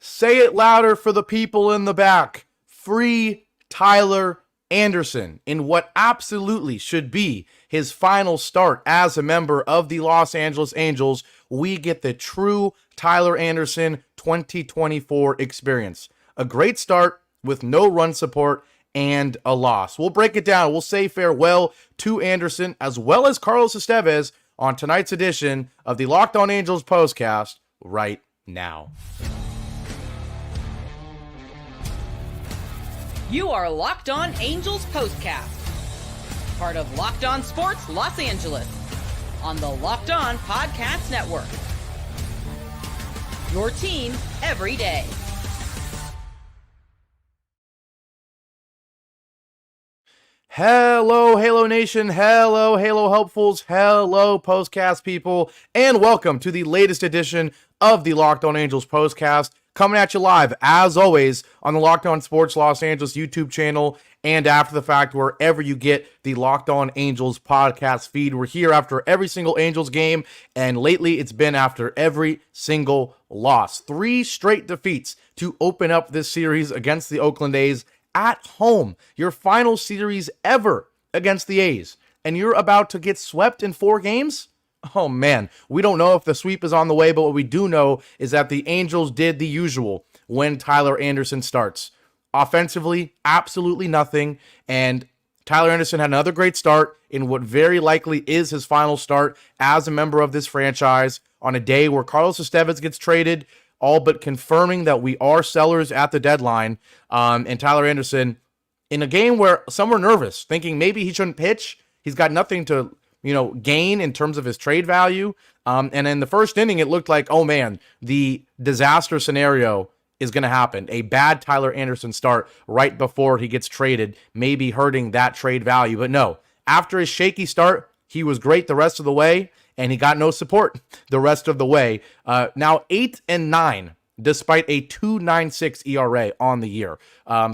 Say it louder for the people in the back. Free Tyler Anderson in what absolutely should be his final start as a member of the Los Angeles Angels. We get the true Tyler Anderson 2024 experience. A great start with no run support and a loss. We'll break it down. We'll say farewell to Anderson as well as Carlos Estevez on tonight's edition of the Locked On Angels Postcast right now. You are Locked On Angels Postcast, part of Locked On Sports Los Angeles, on the Locked On Podcast Network. Your team every day. Hello, Halo Nation. Hello, Halo Hopefuls. Hello, Postcast people. And welcome to the latest edition of the Locked On Angels Postcast. Coming at you live, as always, on the Locked On Sports Los Angeles YouTube channel and after the fact, wherever you get the Locked On Angels podcast feed. We're here after every single Angels game, and lately it's been after every single loss. 3 straight defeats to open up this series against the Oakland A's at home. Your final series ever against the A's, and you're about to get swept in 4 games? Oh man, we don't know if the sweep is on the way, but what we do know is that the Angels did the usual when Tyler Anderson starts. Offensively, absolutely nothing, and Tyler Anderson had another great start in what very likely is his final start as a member of this franchise on a day where Carlos Estevez gets traded, all but confirming that we are sellers at the deadline, and Tyler Anderson in a game where some were nervous, thinking maybe he shouldn't pitch. He's got nothing to gain in terms of his trade value. And in the first inning, it looked like, oh man, the disaster scenario is going to happen. A bad Tyler Anderson start right before he gets traded, maybe hurting that trade value. But no, after his shaky start, he was great the rest of the way, and he got no support the rest of the way. Now 8-9, despite a 2.96 ERA on the year.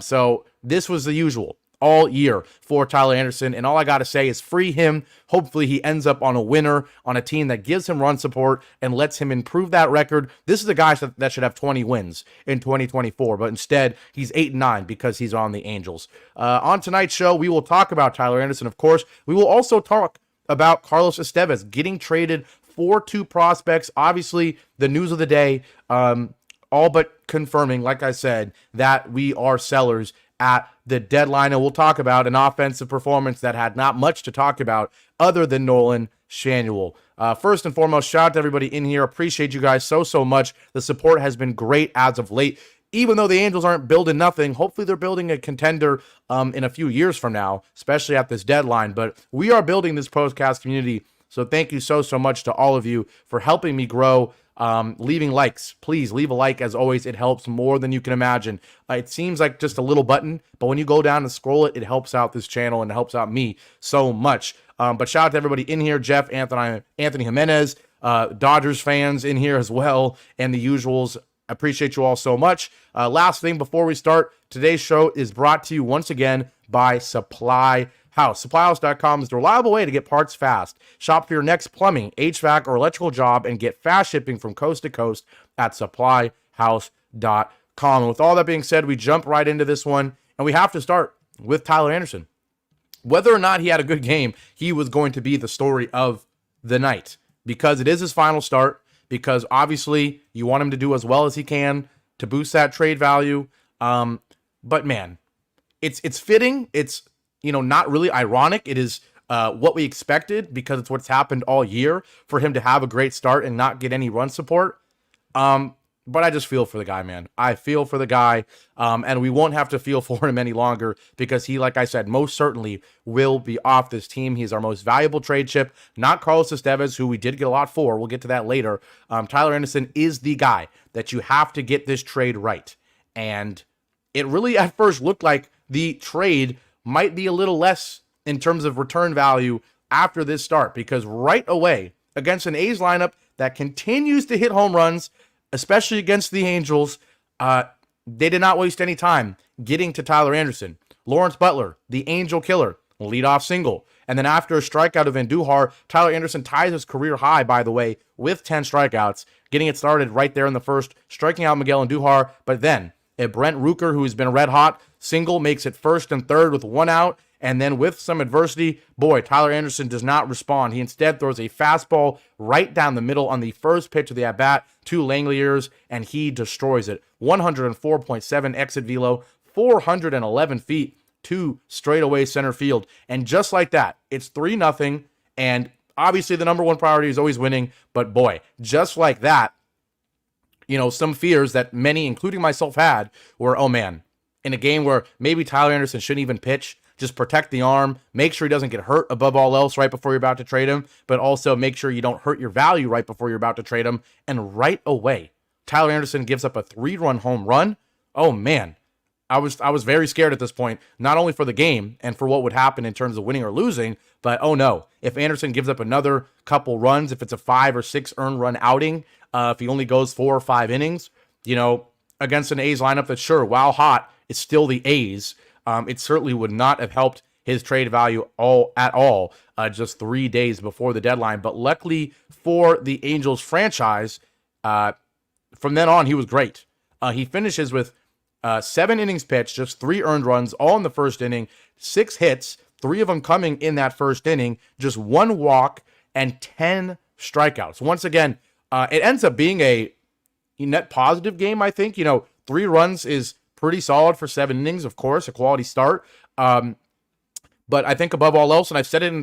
So this was the usual all year for Tyler Anderson, and all I got to say is free him. Hopefully he ends up on a winner on a team that gives him run support and lets him improve that record. This is a guy that should have 20 wins in 2024, but instead he's 8-9 because he's on the Angels. On tonight's show, we will talk about Tyler Anderson, of course. We will also talk about Carlos Estevez getting traded for 2 prospects. Obviously, the news of the day, all but confirming, like I said, that we are sellers at the deadline, and we'll talk about an offensive performance that had not much to talk about other than Nolan Schanuel. First and foremost, shout out to everybody in here. Appreciate you guys so much. The support has been great as of late. Even though the Angels aren't building nothing, hopefully they're building a contender in a few years from now, especially at this deadline. But we are building this podcast community, so thank you so much to all of you for helping me grow. Leaving likes. Please leave a like. As always, it helps more than you can imagine. It seems like just a little button, but when you go down and scroll it, it helps out this channel and it helps out me so much. But shout out to everybody in here. Jeff, Anthony Jimenez, Dodgers fans in here as well, and the usuals. I appreciate you all so much. Last thing before we start, today's show is brought to you once again by Supply House. SupplyHouse.com is the reliable way to get parts fast. Shop for your next plumbing, HVAC, or electrical job and get fast shipping from coast to coast at SupplyHouse.com. And with all that being said, we jump right into this one, and we have to start with Tyler Anderson. Whether or not he had a good game, he was going to be the story of the night because it is his final start, because obviously you want him to do as well as he can to boost that trade value. But man, it's fitting. It's not really ironic. It is what we expected because it's what's happened all year for him to have a great start and not get any run support. But I just feel for the guy, man. I feel for the guy, and we won't have to feel for him any longer because he, like I said, most certainly will be off this team. He's our most valuable trade chip, not Carlos Estevez, who we did get a lot for. We'll get to that later. Tyler Anderson is the guy that you have to get this trade right. And it really at first looked like the trade might be a little less in terms of return value after this start, because right away against an A's lineup that continues to hit home runs, especially against the Angels, they did not waste any time getting to Tyler Anderson. Lawrence Butler, the Angel killer, leadoff single. And then after a strikeout of Andujar, Tyler Anderson ties his career high, by the way, with 10 strikeouts, getting it started right there in the first, striking out Miguel Andujar. But then a Brent Rooker, who has been red hot, single, makes it first and third with one out. And then with some adversity, boy, Tyler Anderson does not respond. He instead throws a fastball right down the middle on the first pitch of the at-bat to Langeliers, and he destroys it. 104.7 exit velo, 411 feet to straightaway center field. And just like that, it's 3-0. And obviously the number one priority is always winning. But boy, just like that, some fears that many, including myself, had were, oh man, in a game where maybe Tyler Anderson shouldn't even pitch, just protect the arm, make sure he doesn't get hurt above all else right before you're about to trade him, but also make sure you don't hurt your value right before you're about to trade him. And right away, Tyler Anderson gives up a 3-run home run. Oh man, I was very scared at this point, not only for the game and for what would happen in terms of winning or losing, but oh no, if Anderson gives up another couple runs, if it's a 5 or 6 earned run outing, if he only goes 4 or 5 innings, against an A's lineup that, sure, while hot, it's still the A's. It certainly would not have helped his trade value at all just 3 days before the deadline. But luckily for the Angels franchise, from then on, he was great. He finishes with 7 innings pitched, just 3 earned runs, all in the first inning, 6 hits, 3 of them coming in that first inning, just 1 walk and 10 strikeouts. Once again, it ends up being a net positive game, I think. 3 runs is pretty solid for 7 innings, of course, a quality start. But I think above all else, and I've said it in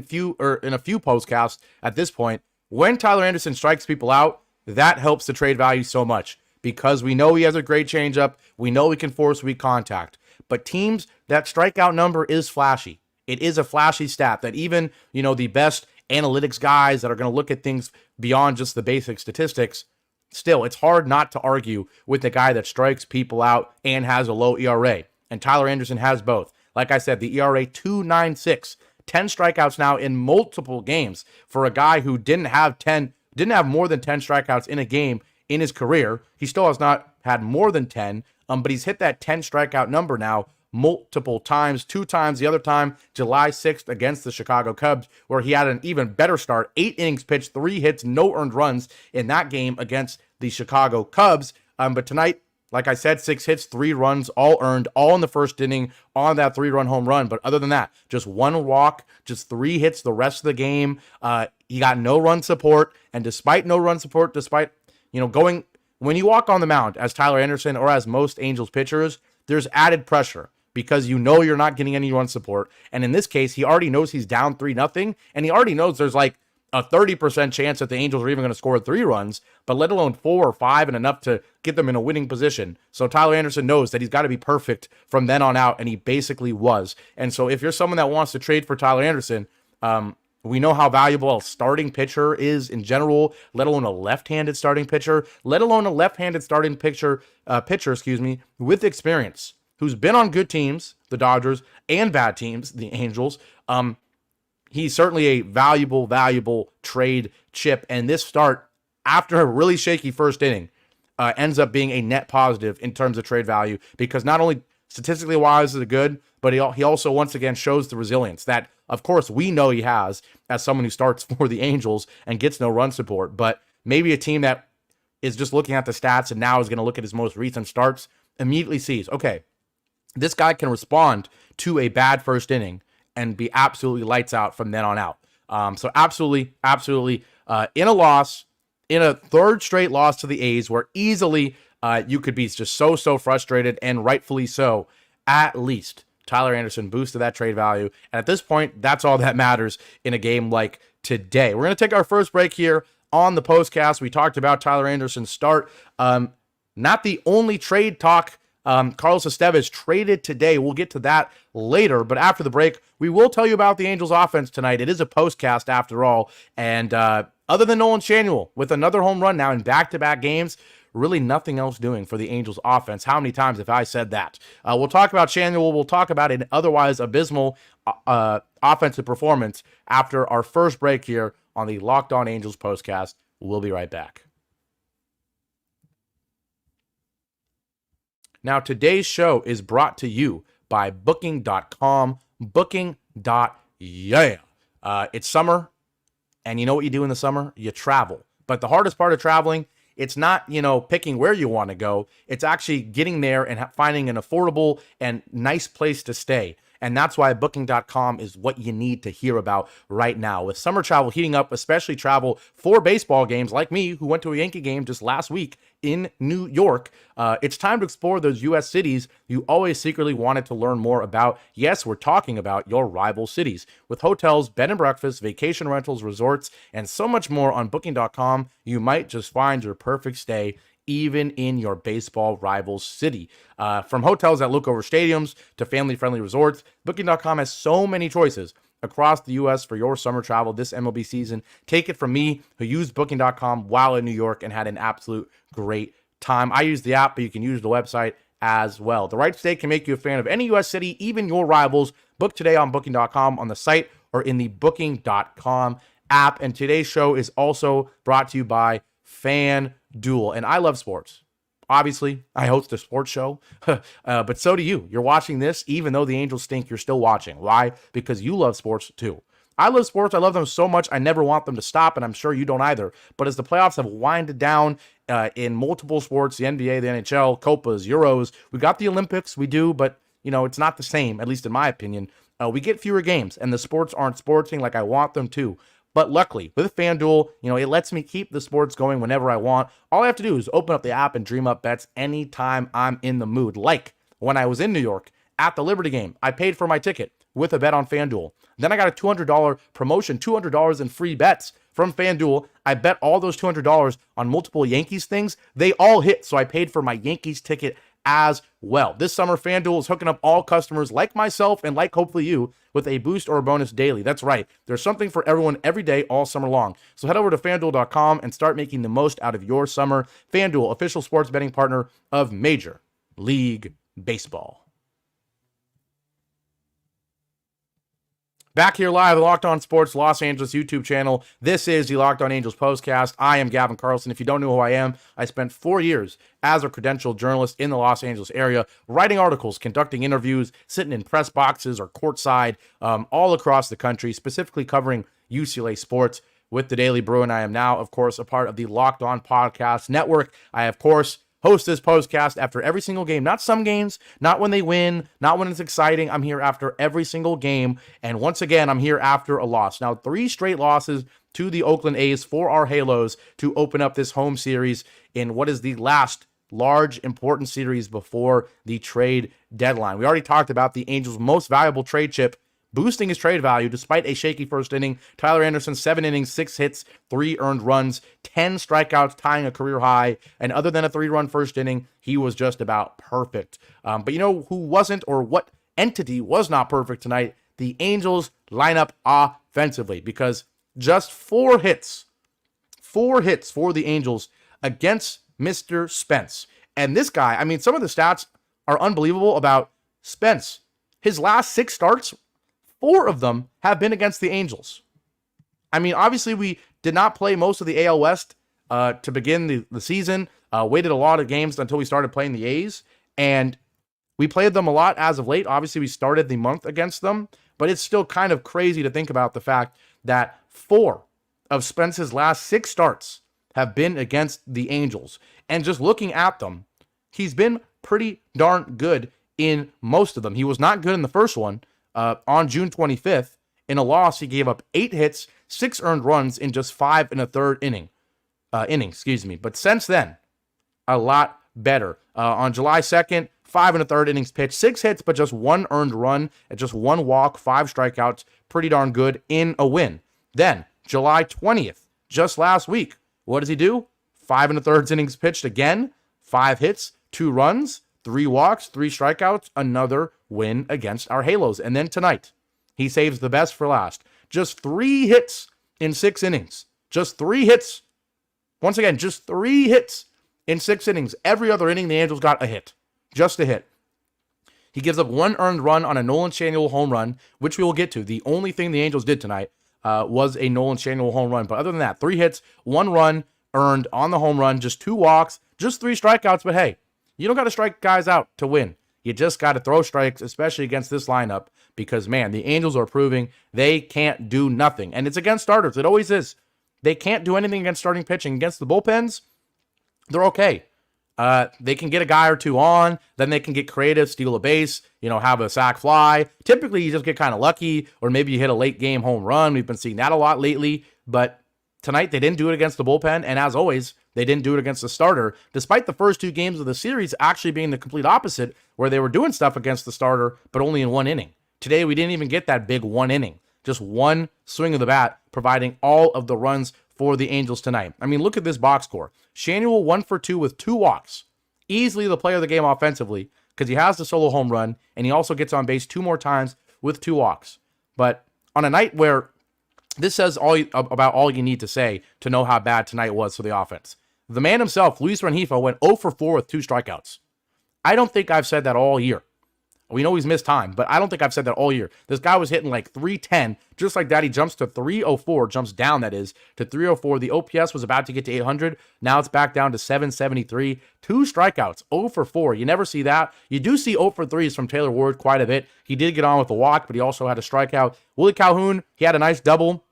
a few postcasts at this point, when Tyler Anderson strikes people out, that helps the trade value so much because we know he has a great changeup. We know he can force weak contact. But teams, that strikeout number is flashy. It is a flashy stat that even, the best analytics guys that are going to look at things beyond just the basic statistics, still, it's hard not to argue with the guy that strikes people out and has a low ERA. And Tyler Anderson has both. Like I said, the ERA 2.96, 10 strikeouts now in multiple games for a guy who didn't have more than 10 strikeouts in a game in his career. He still has not had more than 10, but he's hit that 10 strikeout number now multiple times, 2 times the other time, July 6th against the Chicago Cubs, where he had an even better start, 8 innings pitched, 3 hits, no earned runs in that game against the Chicago Cubs. But tonight, like I said, 6 hits, 3 runs, all earned, all in the first inning on that 3-run home run. But other than that, just 1 walk, just 3 hits the rest of the game. He got no run support, and despite no run support, when you walk on the mound as Tyler Anderson or as most Angels pitchers, there's added pressure because you're not getting any run support. And in this case, he already knows he's down 3-0, and he already knows there's like a 30% chance that the Angels are even going to score 3 runs, but let alone 4 or 5 and enough to get them in a winning position. So Tyler Anderson knows that he's got to be perfect from then on out, and he basically was. And so if you're someone that wants to trade for Tyler Anderson, we know how valuable a starting pitcher is in general, let alone a left-handed starting pitcher, with experience, who's been on good teams, the Dodgers, and bad teams, the Angels. He's certainly a valuable trade chip. And this start, after a really shaky first inning, ends up being a net positive in terms of trade value because not only statistically wise is it good, but he also once again shows the resilience that, of course, we know he has as someone who starts for the Angels and gets no run support. But maybe a team that is just looking at the stats and now is going to look at his most recent starts immediately sees, okay, this guy can respond to a bad first inning and be absolutely lights out from then on out. So absolutely, in a loss, in a 3rd straight loss to the A's, where easily you could be just so frustrated, and rightfully so, at least Tyler Anderson boosted that trade value. And at this point, that's all that matters in a game like today. We're going to take our first break here on the postcast. We talked about Tyler Anderson's start. Not the only trade talk. Carlos Estevez traded today. We'll get to that later, but after the break, we will tell you about the Angels offense tonight. It is a postcast after all, and other than Nolan Schanuel with another home run now in back-to-back games, really nothing else doing for the Angels offense. How many times have I said that? We'll talk about Schanuel. We'll talk about an otherwise abysmal offensive performance after our first break here on the Locked On Angels postcast. We'll be right back. Now, today's show is brought to you by Booking.com. Booking.com Yeah. It's summer, and you know what you do in the summer? You travel. But the hardest part of traveling, it's not, picking where you want to go. It's actually getting there and finding an affordable and nice place to stay. And that's why Booking.com is what you need to hear about right now. With summer travel heating up, especially travel for baseball games like me, who went to a Yankee game just last week in New York, it's time to explore those U.S. cities you always secretly wanted to learn more about. Yes, we're talking about your rival cities. With hotels, bed and breakfast, vacation rentals, resorts, and so much more on Booking.com, you might just find your perfect stay even in your baseball rival city. From hotels that look over stadiums to family-friendly resorts, Booking.com has so many choices across the U.S. for your summer travel this MLB season. Take it from me, who used Booking.com while in New York and had an absolute great time. I use the app, but you can use the website as well. The right stay can make you a fan of any U.S. city, even your rivals. Book today on Booking.com on the site or in the Booking.com app. And today's show is also brought to you by FanDuel. And I love sports. Obviously, I host a sports show, but so do you. You're watching this, even though the Angels stink, you're still watching. Why? Because you love sports too. I love sports. I love them so much. I never want them to stop, and I'm sure you don't either. But as the playoffs have winded down in multiple sports, the NBA, the NHL, Copas, Euros, we got the Olympics, we do, but it's not the same, at least in my opinion. We get fewer games, and the sports aren't sporting like I want them to. But luckily, with FanDuel, it lets me keep the sports going whenever I want. All I have to do is open up the app and dream up bets anytime I'm in the mood. Like when I was in New York at the Liberty game, I paid for my ticket with a bet on FanDuel. Then I got a $200 promotion, $200 in free bets from FanDuel. I bet all those $200 on multiple Yankees things. They all hit, so I paid for my Yankees ticket as well. This summer, FanDuel is hooking up all customers like myself and like hopefully you with a boost or a bonus daily. That's right. There's something for everyone every day all summer long. So head over to FanDuel.com and start making the most out of your summer. FanDuel, official sports betting partner of Major League Baseball. Back here live at Locked On Sports Los Angeles YouTube channel. This is the Locked On Angels Postcast. I am Gavin Carlson. If you don't know who I am, I spent 4 years as a credentialed journalist in the Los Angeles area, writing articles, conducting interviews, sitting in press boxes or courtside all across the country, specifically covering UCLA sports with the Daily Brew. And I am now, of course, a part of the Locked On Podcast Network. I, of course, host this podcast after every single game, not some games, not when they win, not when it's exciting. I'm here after every single game. And once again, I'm here after a loss. Now, 3 straight losses to the Oakland A's for our Halos to open up this home series in what is the last large, important series before the trade deadline. We already talked about the Angels' most valuable trade chip boosting his trade value despite a shaky first inning. Tyler Anderson, 7 innings, 6 hits, 3 earned runs, 10 strikeouts, tying a career high. And other than a 3-run first inning, he was just about perfect. But you know who wasn't, or what entity was not perfect tonight? The Angels lineup offensively, because just 4 hits for the Angels against Mr. Spence. And this guy, I mean, some of the stats are unbelievable about Spence. His last 6 starts, 4 of them have been against the Angels. I mean, obviously, we did not play most of the AL West to begin the season. Waited a lot of games until we started playing the A's. And we played them a lot as of late. Obviously, we started the month against them. But it's still kind of crazy to think about the fact that 4 of Spence's last 6 starts have been against the Angels. And just looking at them, he's been pretty darn good in most of them. He was not good in the first one. On June 25th, in a loss, he gave up 8 hits, 6 earned runs in just 5 1/3 inning. But since then, a lot better. On July 2nd, 5 1/3 innings pitched, 6 hits, but just 1 earned run, and just 1 walk, 5 strikeouts. Pretty darn good in a win. Then, July 20th, just last week, what does he do? 5 1/3 innings pitched again, 5 hits, 2 runs, 3 walks, 3 strikeouts, another win against our Halos. And then tonight, he saves the best for last. Just 3 hits in 6 innings. Just 3 hits. Once again, just 3 hits in 6 innings. Every other inning, the Angels got a hit. Just a hit. He gives up 1 earned run on a Nolan Schanuel home run, which we will get to. The only thing the Angels did tonight was a Nolan Schanuel home run. But other than that, 3 hits, 1 run earned on the home run, just 2 walks, just 3 strikeouts. But hey, you don't got to strike guys out to win. You just got to throw strikes, especially against this lineup, because, man, the Angels are proving they can't do nothing. And it's against starters. It always is. They can't do anything against starting pitching. Against the bullpens, they're okay. They can get a guy or two on, then they can get creative, steal a base, have a sac fly. Typically, you just get kind of lucky, or maybe you hit a late game home run. We've been seeing that a lot lately, but tonight they didn't do it against the bullpen, and as always, they didn't do it against the starter, despite the first 2 games of the series actually being the complete opposite, where they were doing stuff against the starter, but only in 1 inning. Today, we didn't even get that big 1 inning. Just 1 swing of the bat, providing all of the runs for the Angels tonight. I mean, look at this box score. Schanuel 1 for 2 with 2 walks. Easily the player of the game offensively, because he has the solo home run, and he also gets on base 2 more times with 2 walks. But on a night where this says about all you need to say to know how bad tonight was for the offense. The man himself, Luis Rengifo, went 0 for 4 with 2 strikeouts. I don't think I've said that all year. We know he's missed time, but I don't think I've said that all year. This guy was hitting like 310, just like that. He jumps to 304, jumps down, that is, to 304. The OPS was about to get to 800. Now it's back down to 773. 2 strikeouts, 0 for 4. You never see that. You do see 0 for 3s from Taylor Ward quite a bit. He did get on with a walk, but he also had a strikeout. Willie Calhoun, he had a nice double.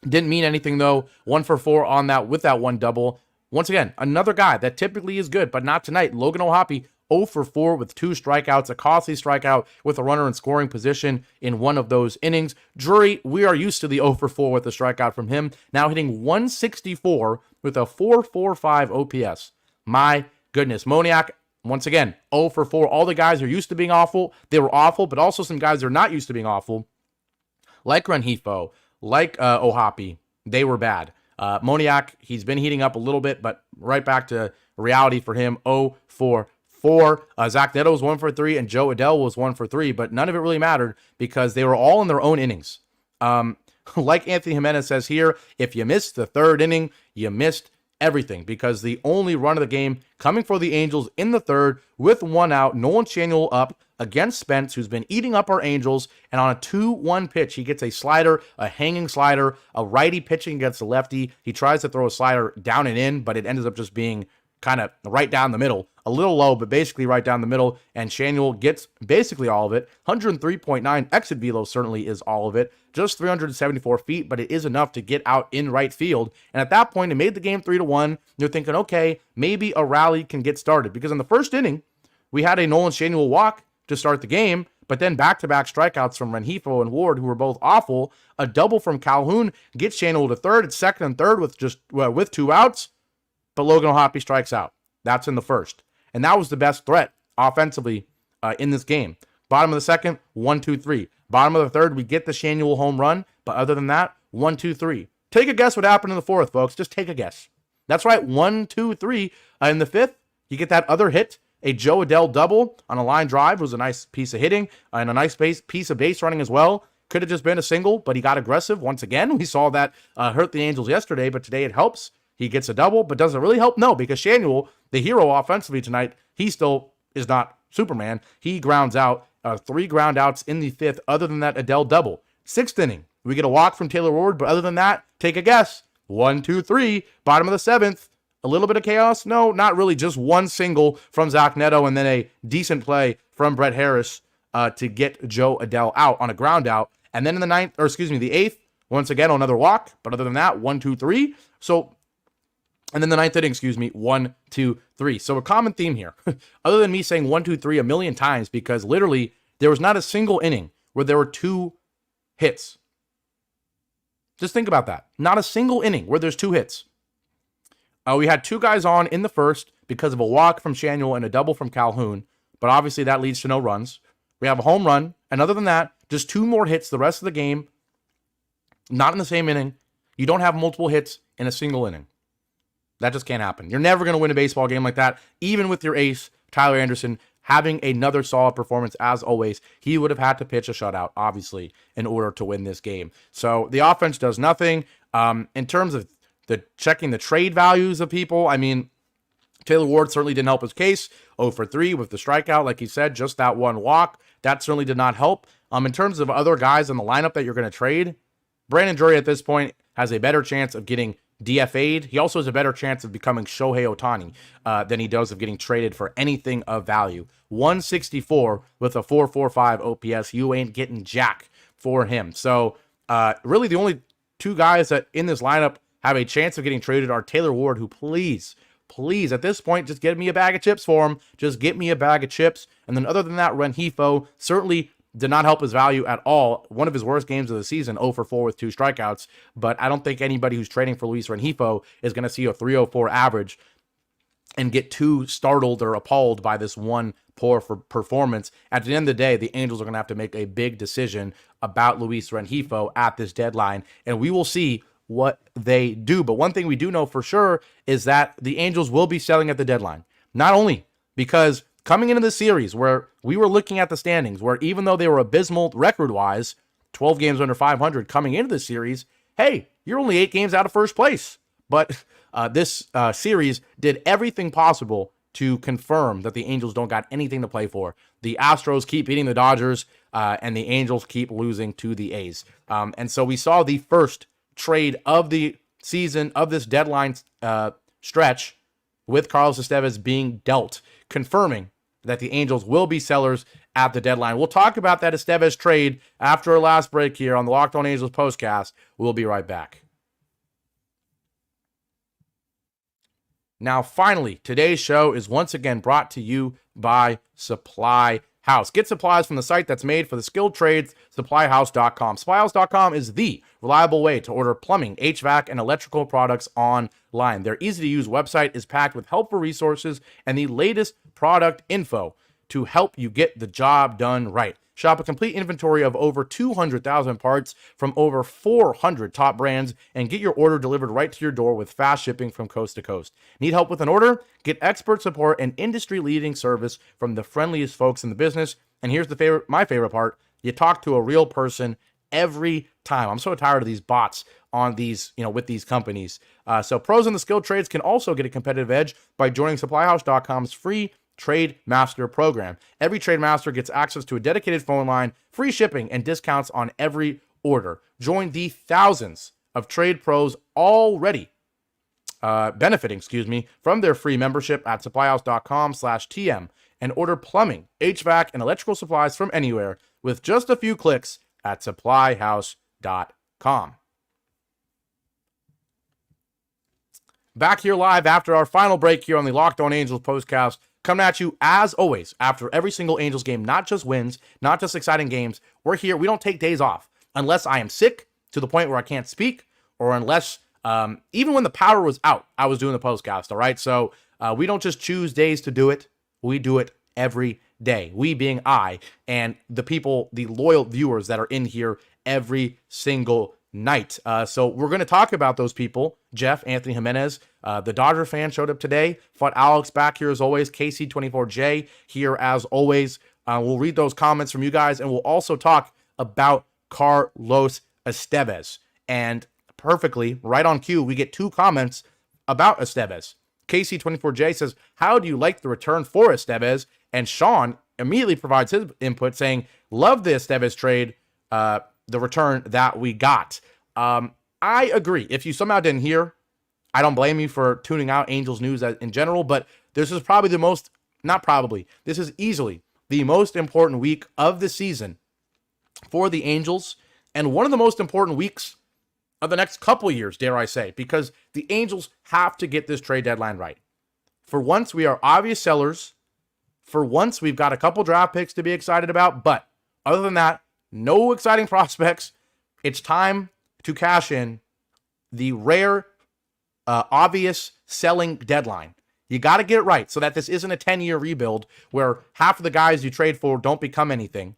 Didn't mean anything, though. 1 for 4 on that with that 1 double. Once again, another guy that typically is good, but not tonight. Logan O'Hoppe, 0 for 4 with 2 strikeouts, a costly strikeout with a runner in scoring position in one of those innings. Drury, we are used to the 0 for 4 with a strikeout from him, now hitting 164 with a 4.45 OPS. My goodness. Moniak, once again, 0 for 4. All the guys are used to being awful. They were awful, but also some guys are not used to being awful, like Rengifo, like O'Hoppe. They were bad. Moniak, he's been heating up a little bit, but right back to reality for him, 0 for 4. Zach Neto was 1 for 3, and Joe Adell was 1 for 3, but none of it really mattered because they were all in their own innings. Like Anthony Jimenez says here, if you missed the 3rd inning, you missed everything, because the only run of the game coming for the Angels in the 3rd with 1 out, Nolan Schanuel up against Spence, who's been eating up our Angels, and on a 2-1 pitch, he gets a slider, a hanging slider, a righty pitching against a lefty. He tries to throw a slider down and in, but it ends up just being kind of right down the middle, a little low, but basically right down the middle, and Schanuel gets basically all of it. 103.9 exit velo certainly is all of it, just 374 feet, but it is enough to get out in right field, and at that point, it made the game 3-1. You're thinking, okay, maybe a rally can get started, because in the 1st inning, we had a Nolan Schanuel walk to start the game, but then back-to-back strikeouts from Rengifo and Ward, who were both awful. A double from Calhoun gets Schanuel to 3rd. It's 2nd and 3rd with 2 outs, but Logan O'Hoppe strikes out. That's in the 1st. And that was the best threat offensively in this game. Bottom of the 2nd, 1-2-3. Bottom of the 3rd, we get the Schanuel home run, but other than that, 1-2-3. Take a guess what happened in the 4th, folks. Just take a guess. That's right, 1-2-3. In the 5th, you get that other hit, a Joe Adell double on a line drive. It was a nice piece of hitting and a nice piece of base running as well. Could have just been a single, but he got aggressive. Once again, we saw that hurt the Angels yesterday, but today it helps. He gets a double, but does it really help? No, because Schanuel, the hero offensively tonight, he still is not Superman. He grounds out 3 ground outs in the 5th. Other than that, Adell double. 6th inning, we get a walk from Taylor Ward, but other than that, take a guess. 1-2-3. Bottom of the 7th, a little bit of chaos? No, not really. Just 1 single from Zach Neto, and then a decent play from Brett Harris to get Joe Adell out on a ground out. And then in the 8th, once again, another walk. But other than that, 1-2-3. And then the 9th inning, 1-2-3. So a common theme here, other than me saying 1-2-3 a million times, because literally there was not a single inning where there were 2 hits. Just think about that. Not a single inning where there's 2 hits. We had 2 guys on in the 1st because of a walk from Schanuel and a double from Calhoun, but obviously that leads to no runs. We have a home run, and other than that, just 2 more hits the rest of the game, not in the same inning. You don't have multiple hits in a single inning. That just can't happen. You're never going to win a baseball game like that, even with your ace, Tyler Anderson, having another solid performance as always. He would have had to pitch a shutout, obviously, in order to win this game. So the offense does nothing. In terms of checking the trade values of people, I mean, Taylor Ward certainly didn't help his case. 0 for 3 with the strikeout, like he said, just that 1 walk. That certainly did not help. In terms of other guys in the lineup that you're going to trade, Brandon Drury at this point has a better chance of getting DFA'd, he also has a better chance of becoming Shohei Ohtani than he does of getting traded for anything of value. 164 with a 4.45 OPS. You ain't getting jack for him. So really the only two guys that in this lineup have a chance of getting traded are Taylor Ward, who please, at this point, just get me a bag of chips for him. Just get me a bag of chips. And then other than that, Rengifo certainly did not help his value at all. One of his worst games of the season, 0 for 4 with 2 strikeouts. But I don't think anybody who's trading for Luis Rengifo is going to see a 304 average and get too startled or appalled by this one poor performance. At the end of the day, the Angels are going to have to make a big decision about Luis Rengifo at this deadline, and we will see what they do. But one thing we do know for sure is that the Angels will be selling at the deadline. Not only because coming into the series where we were looking at the standings, where even though they were abysmal record-wise, 12 games under 500 coming into the series, hey, you're only 8 games out of first place. But this series did everything possible to confirm that the Angels don't got anything to play for. The Astros keep beating the Dodgers, and the Angels keep losing to the A's. And so we saw the first trade of the season, of this deadline stretch, with Carlos Estevez being dealt, confirming that the Angels will be sellers at the deadline. We'll talk about that Estevez trade after our last break here on the Locked On Angels Postcast. We'll be right back. Now, finally, today's show is once again brought to you by Supply House. Get supplies from the site that's made for the skilled trades, supplyhouse.com. Supplyhouse.com is the reliable way to order plumbing, HVAC, and electrical products online. Their easy-to-use website is packed with helpful resources and the latest product info to help you get the job done right. Shop a complete inventory of over 200,000 parts from over 400 top brands and get your order delivered right to your door with fast shipping from coast to coast. Need help with an order? Get expert support and industry-leading service from the friendliest folks in the business. And here's my favorite part. You talk to a real person every time. I'm so tired of these bots on these, with these companies. So pros in the skilled trades can also get a competitive edge by joining supplyhouse.com's free Trade Master program. Every Trade Master gets access to a dedicated phone line, free shipping, and discounts on every order. Join the thousands of trade pros already benefiting, from their free membership at supplyhouse.com/TM and order plumbing, HVAC, and electrical supplies from anywhere with just a few clicks at supplyhouse.com. Back here live after our final break here on the Locked On Angels Postcast. Coming at you, as always, after every single Angels game, not just wins, not just exciting games. We're here. We don't take days off unless I am sick to the point where I can't speak, or unless, even when the power was out, I was doing the postcast, all right? So we don't just choose days to do it. We do it every day. We being I and the people, the loyal viewers that are in here every single night. So we're going to talk about those people. Jeff, Anthony Jimenez, the Dodger fan showed up today. Fought Alex back here as always. KC24J here as always. We'll read those comments from you guys, and we'll also talk about Carlos Estevez. And perfectly, right on cue, we get 2 comments about Estevez. KC24J says, how do you like the return for Estevez? And Sean immediately provides his input saying, love the Estevez trade, the return that we got. I agree. If you somehow didn't hear, I don't blame you for tuning out Angels news in general, but this is probably this is easily the most important week of the season for the Angels, and one of the most important weeks of the next couple of years, dare I say, because the Angels have to get this trade deadline right. For once, we are obvious sellers. For once, we've got a couple draft picks to be excited about, but other than that, no exciting prospects. It's time to cash in the rare, obvious selling deadline. You got to get it right so that this isn't a 10-year rebuild where half of the guys you trade for don't become anything.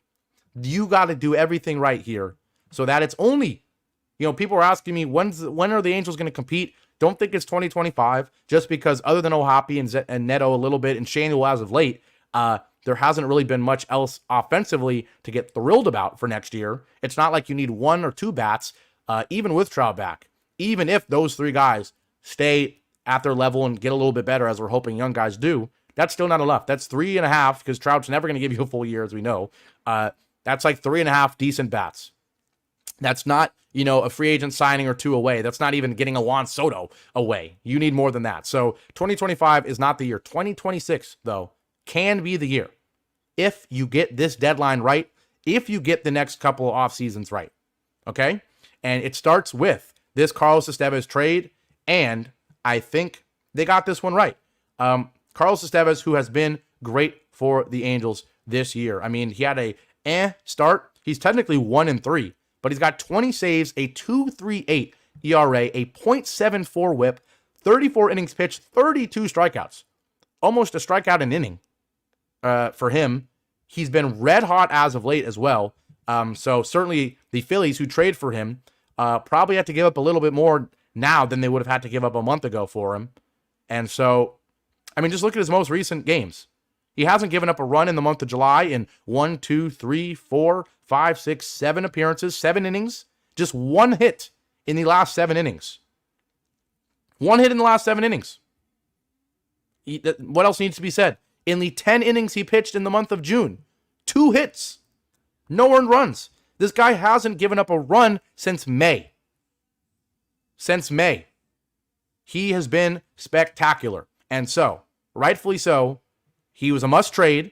You got to do everything right here so that it's only, people are asking me, when are the Angels going to compete? Don't think it's 2025, just because other than Ohapi and Neto a little bit and Schanuel as of late, there hasn't really been much else offensively to get thrilled about for next year. It's not like you need 1 or 2 bats, even with Trout back. Even if those 3 guys stay at their level and get a little bit better, as we're hoping young guys do, that's still not enough. That's 3.5, because Trout's never going to give you a full year, as we know. That's like 3.5 decent bats. That's not, a free agent signing or two away. That's not even getting a Juan Soto away. You need more than that. So 2025 is not the year. 2026, though, can be the year if you get this deadline right, if you get the next couple of off seasons right. Okay? And it starts with this Carlos Estevez trade, and I think they got this one right. Carlos Estevez, who has been great for the Angels this year. I mean, he had a start. He's technically 1-3, but he's got 20 saves, a 2.38 ERA, a .74 WHIP, 34 innings pitched, 32 strikeouts, almost a strikeout an inning for him. He's been red hot as of late as well. So certainly the Phillies, who trade for him, probably had to give up a little bit more now than they would have had to give up a month ago for him. And so, I mean, just look at his most recent games. He hasn't given up a run in the month of July in 1, 2, 3, 4, 5, 6, 7 appearances, 7 innings. Just one hit in the last 7 innings. One hit in the last 7 innings. What else needs to be said? In the 10 innings he pitched in the month of June, 2 hits, no earned runs. This guy hasn't given up a run since May. Since May. He has been spectacular. And so, rightfully so, he was a must trade.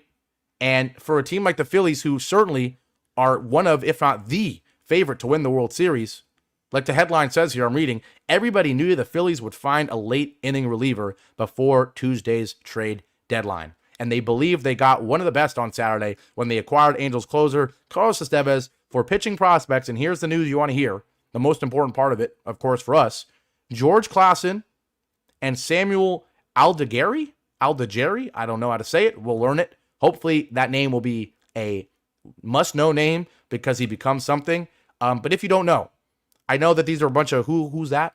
And for a team like the Phillies, who certainly are one of, if not the favorite to win the World Series, like the headline says here, I'm reading, everybody knew the Phillies would find a late inning reliever before Tuesday's trade deadline. And they believe they got one of the best on Saturday when they acquired Angels closer Carlos Estevez for pitching prospects. And here's the news you want to hear, the most important part of it, of course, for us. George Klassen and Samuel Aldegeri, I don't know how to say it. We'll learn it. Hopefully that name will be a must-know name because he becomes something. But if you don't know, I know that these are a bunch of who's that?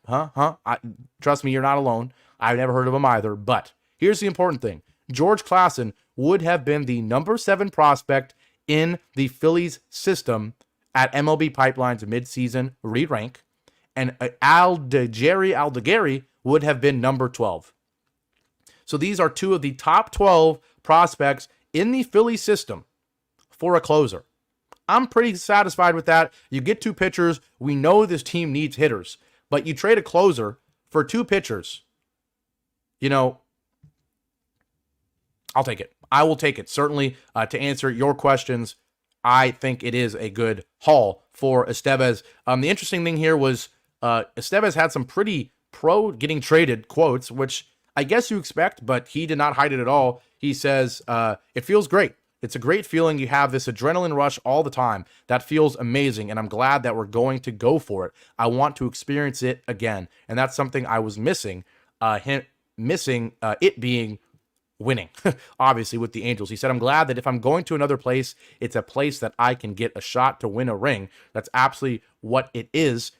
Trust me, you're not alone. I've never heard of him either. But here's the important thing. George Klassen would have been the number 7 prospect in the Phillies system at MLB Pipeline's midseason re-rank, and Aldegeri would have been number 12. So these are 2 of the top 12 prospects in the Phillies system for a closer. I'm pretty satisfied with that. You get 2 pitchers. We know this team needs hitters, but you trade a closer for 2 pitchers. I'll take it. I will take it. Certainly, to answer your questions, I think it is a good haul for Estevez. The interesting thing here was Estevez had some pretty pro getting traded quotes, which I guess you expect, but he did not hide it at all. He says, it feels great. It's a great feeling. You have this adrenaline rush all the time. That feels amazing, and I'm glad that we're going to go for it. I want to experience it again, and that's something I was missing. It being winning, obviously, with the Angels. He said, I'm glad that if I'm going to another place, it's a place that I can get a shot to win a ring. That's absolutely what it is.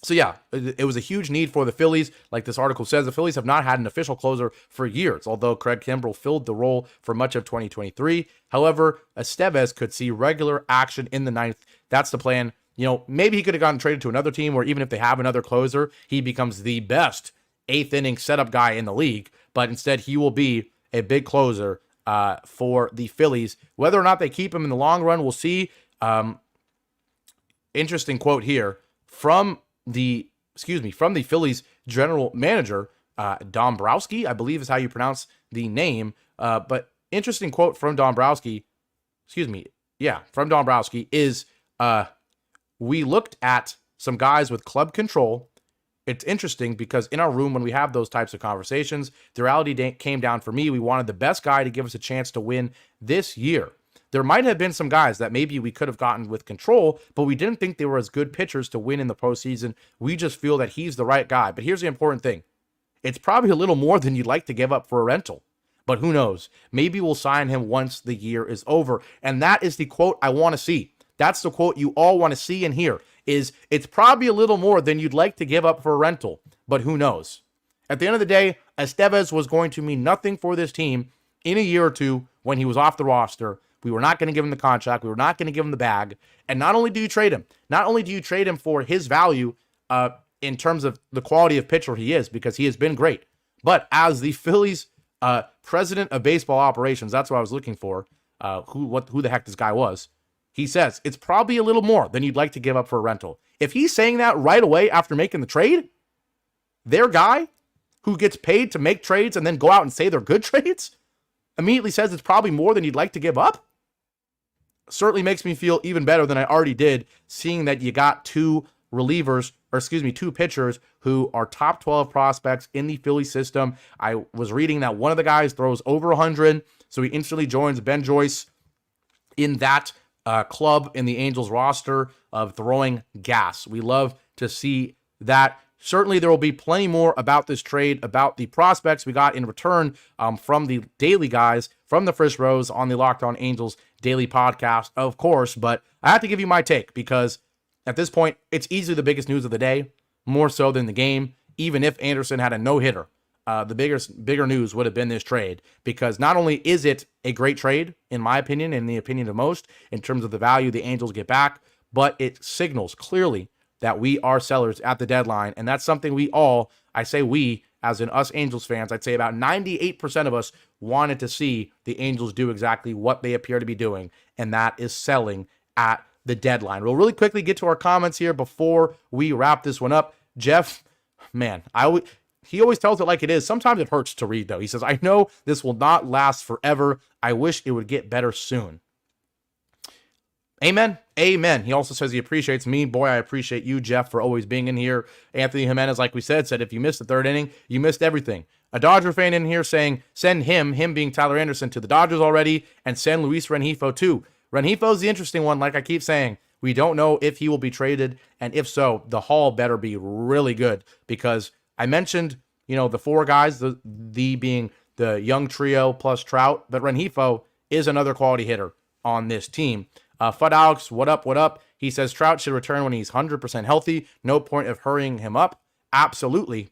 So yeah, it was a huge need for the Phillies. Like this article says, the Phillies have not had an official closer for years, although Craig Kimbrell filled the role for much of 2023. However, Estevez could see regular action in the 9th. That's the plan. Maybe he could have gotten traded to another team where even if they have another closer, he becomes the best 8th inning setup guy in the league. But instead, he will be a big closer for the Phillies. Whether or not they keep him in the long run, we'll see. Interesting quote here from the Phillies general manager, Dombrowski, I believe is how you pronounce the name. But interesting quote from Dombrowski, from Dombrowski is, we looked at some guys with club control. It's interesting because in our room, when we have those types of conversations, the reality came down for me. We wanted the best guy to give us a chance to win this year. There might have been some guys that maybe we could have gotten with control, but we didn't think they were as good pitchers to win in the postseason. We just feel that he's the right guy. But here's the important thing. It's probably a little more than you'd like to give up for a rental. But who knows? Maybe we'll sign him once the year is over. And that is the quote I want to see. That's the quote you all want to see and hear. It's probably a little more than you'd like to give up for a rental, but who knows? At the end of the day, Estevez was going to mean nothing for this team in a year or two when he was off the roster. We were not going to give him the contract. We were not going to give him the bag. And not only do you trade him for his value in terms of the quality of pitcher he is, because he has been great, but as the Phillies president of baseball operations, that's what I was looking for, who the heck this guy was. He says it's probably a little more than you'd like to give up for a rental. If he's saying that right away after making the trade, their guy who gets paid to make trades and then go out and say they're good trades immediately says it's probably more than you'd like to give up, certainly makes me feel even better than I already did, seeing that you got two pitchers who are top 12 prospects in the Philly system. I was reading that one of the guys throws over 100, so he instantly joins Ben Joyce in that club in the Angels roster of throwing gas. We love to see that. Certainly, there will be plenty more about this trade, about the prospects we got in return from the daily guys, from the first rows on the Locked On Angels daily podcast, of course. But I have to give you my take because at this point, it's easily the biggest news of the day, more so than the game. Even if Anderson had a no-hitter, the bigger news would have been this trade, because not only is it a great trade, in my opinion, in the opinion of most, in terms of the value the Angels get back, but it signals clearly that we are sellers at the deadline. And that's something I say we, as in us Angels fans, I'd say about 98% of us wanted to see the Angels do exactly what they appear to be doing, and that is selling at the deadline. We'll really quickly get to our comments here before we wrap this one up. Jeff, man, he always tells it like it is. Sometimes it hurts to read, though. He says, I know this will not last forever. I wish it would get better soon. Amen. Amen. He also says he appreciates me. Boy, I appreciate you, Jeff, for always being in here. Anthony Jimenez, like we said if you missed the third inning, you missed everything. A Dodger fan in here saying, send him being Tyler Anderson, to the Dodgers already, and send Luis Rengifo too. Rengifo's the interesting one, like I keep saying. We don't know if he will be traded, and if so, the haul better be really good, because I mentioned, the four guys, the being the young trio plus Trout, but Rengifo is another quality hitter on this team. Fud Alex, what up? He says Trout should return when he's 100% healthy. No point of hurrying him up. Absolutely.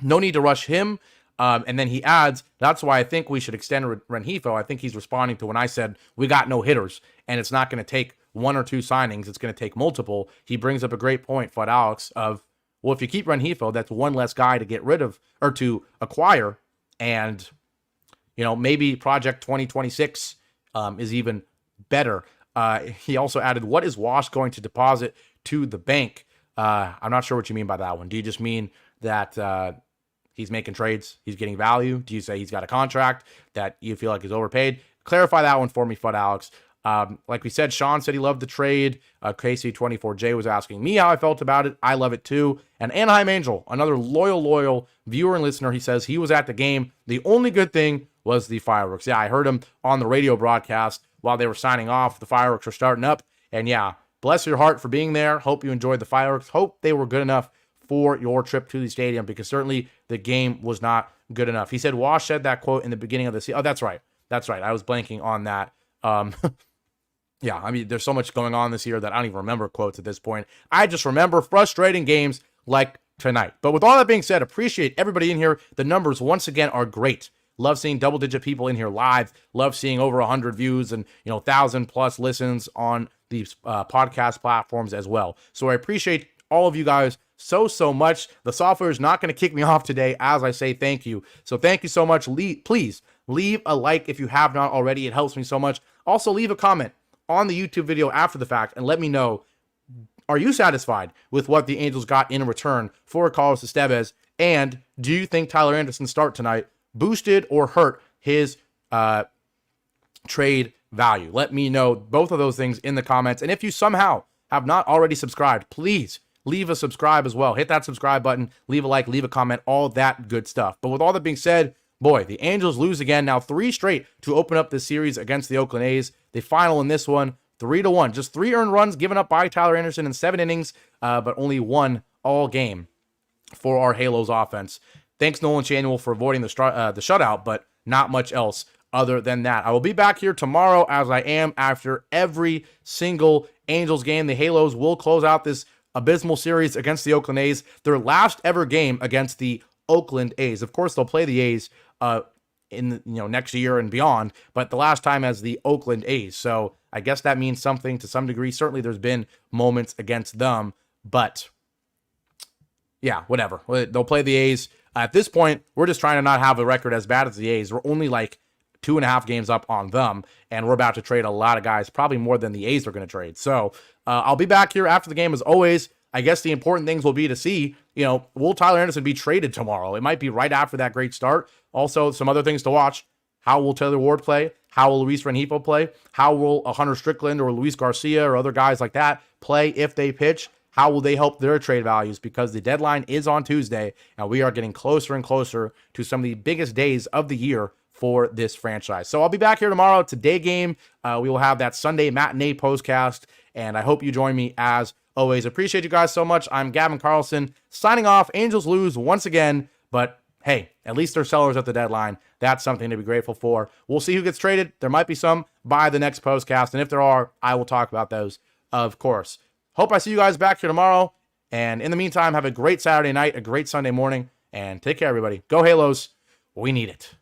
No need to rush him. And then he adds, that's why I think we should extend Rengifo. I think he's responding to when I said we got no hitters, and it's not going to take one or two signings. It's going to take multiple. He brings up a great point, Fud Alex, of, well, if you keep Rengifo, that's one less guy to get rid of or to acquire. And, maybe Project 2026 is even better. He also added, what is Wash going to deposit to the bank? I'm not sure what you mean by that one. Do you just mean that he's making trades, he's getting value? Do you say he's got a contract that you feel like is overpaid? Clarify that one for me, Fud Alex. Like we said, Sean said he loved the trade. KC24J was asking me how I felt about it. I love it too. And Anaheim Angel, another loyal viewer and listener, he says he was at the game. The only good thing was the fireworks. Yeah, I heard him on the radio broadcast while they were signing off. The fireworks were starting up. And yeah, bless your heart for being there. Hope you enjoyed the fireworks. Hope they were good enough for your trip to the stadium, because certainly the game was not good enough. He said Wash said that quote in the beginning of the season. Oh, that's right. I was blanking on that. Yeah, I mean, there's so much going on this year that I don't even remember quotes at this point. I just remember frustrating games like tonight. But with all that being said, appreciate everybody in here. The numbers, once again, are great. Love seeing double-digit people in here live. Love seeing over 100 views and 1,000+ listens on these podcast platforms as well. So I appreciate all of you guys so much. The software is not going to kick me off today as I say thank you. So thank you so much. Please leave a like if you have not already. It helps me so much. Also, leave a comment on the YouTube video after the fact and let me know, are you satisfied with what the Angels got in return for Carlos Estevez? And do you think Tyler Anderson's start tonight boosted or hurt his trade value? Let me know both of those things in the comments. And if you somehow have not already subscribed, please leave a subscribe as well. Hit that subscribe button, leave a like, leave a comment, all that good stuff. But with all that being said, boy, the Angels lose again. Now 3 straight to open up this series against the Oakland A's. They final in this one 3-1. Just 3 earned runs given up by Tyler Anderson in 7 innings, but only 1 all game for our Halos offense. Thanks, Nolan Schanuel, for avoiding the shutout, but not much else other than that. I will be back here tomorrow, as I am after every single Angels game. The Halos will close out this abysmal series against the Oakland A's, their last ever game against the Oakland A's. Of course, they'll play the A's in next year and beyond, but the last time as the Oakland A's. So I guess that means something to some degree. Certainly there's been moments against them, but yeah, whatever. They'll play the A's. At this point, we're just trying to not have a record as bad as the A's. We're only like 2.5 games up on them, and we're about to trade a lot of guys, probably more than the A's are going to trade. So I'll be back here after the game as always. I guess the important things will be to see, will Tyler Anderson be traded tomorrow? It might be right after that great start. Also, some other things to watch. How will Taylor Ward play? How will Luis Rengifo play? How will Hunter Strickland or Luis Garcia or other guys like that play if they pitch? How will they help their trade values? Because the deadline is on Tuesday, and we are getting closer and closer to some of the biggest days of the year for this franchise. So I'll be back here tomorrow. It's a day game. We will have that Sunday matinee postcast, and I hope you join me as always. Appreciate you guys so much. I'm Gavin Carlson signing off. Angels lose once again, but hey, at least they're sellers at the deadline. That's something to be grateful for. We'll see who gets traded. There might be some by the next postcast, and if there are, I will talk about those, of course. Hope I see you guys back here tomorrow, and in the meantime, have a great Saturday night, a great Sunday morning, and take care, everybody. Go Halos. We need it.